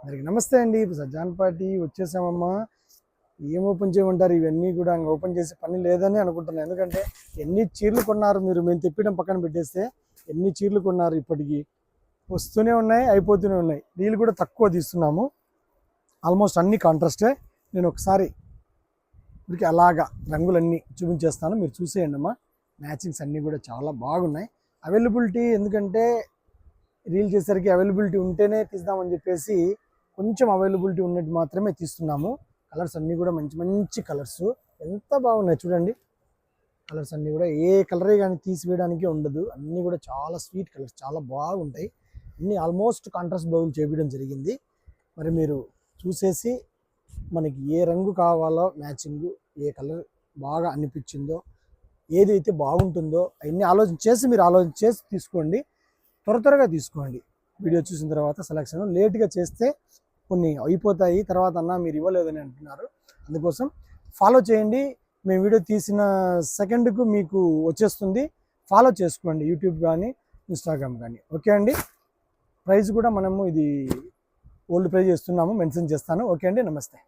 అందరికి నమస్తే అండి. ఇప్పుడు సజ్జాన్ పార్టీ వచ్చేసామమ్మా. ఏం ఓపెన్ చేయమంటారు? ఇవన్నీ కూడా ఓపెన్ చేసే పని లేదని అనుకుంటున్నాను. ఎందుకంటే ఎన్ని చీరలు కొన్నారు మీరు, మేము తెప్పడం పక్కన పెట్టేస్తే ఎన్ని చీరలు కొన్నారు. ఇప్పటికీ వస్తూనే ఉన్నాయి, అయిపోతూనే ఉన్నాయి. నీళ్ళు కూడా తక్కువ తీస్తున్నాము. ఆల్మోస్ట్ అన్ని కాంట్రాస్టే. నేను ఒకసారి ఇప్పటికి అలాగా రంగులన్నీ చూపించేస్తాను, మీరు చూసేయండి అమ్మా. మ్యాచింగ్స్ అన్నీ కూడా చాలా బాగున్నాయి. అవైలబిలిటీ ఎందుకంటే రీల్ చేసేసరికి అవైలబిలిటీ ఉంటేనే తీద్దామని చెప్పేసి కొంచెం అవైలబిలిటీ ఉన్నట్టు మాత్రమే తీస్తున్నాము. కలర్స్ అన్నీ కూడా మంచి మంచి కలర్స్, ఎంత బాగున్నాయి చూడండి. కలర్స్ అన్నీ కూడా ఏ కలరే కానీ తీసివేయడానికి ఉండదు. అన్నీ కూడా చాలా స్వీట్ కలర్స్, చాలా బాగుంటాయి. అన్నీ ఆల్మోస్ట్ కాంట్రాస్ట్ బౌల్ చేయడం జరిగింది. మరి మీరు చూసేసి మనకి ఏ రంగు కావాలో మ్యాచింగ్, ఏ కలర్ బాగా అనిపించిందో, ఏదైతే బాగుంటుందో అవన్నీ ఆలోచన చేసి తీసుకోండి. త్వరగా తీసుకోండి. వీడియో చూసిన తర్వాత సెలెక్షన్ లేట్గా చేస్తే కొన్ని అయిపోతాయి. తర్వాత అన్న మీరు ఇవ్వలేదని అంటున్నారు. అందుకోసం ఫాలో చేయండి. మేము వీడియో తీసిన సెకండ్కు మీకు వచ్చేస్తుంది. ఫాలో చేసుకోండి, యూట్యూబ్ కానీ ఇన్స్టాగ్రామ్ కానీ. ఓకే అండి. ప్రైస్ కూడా మనము ఇది ఓల్డ్ ప్రైజ్ ఇస్తున్నాము, మెన్షన్ చేస్తాను. ఓకే అండి, నమస్తే.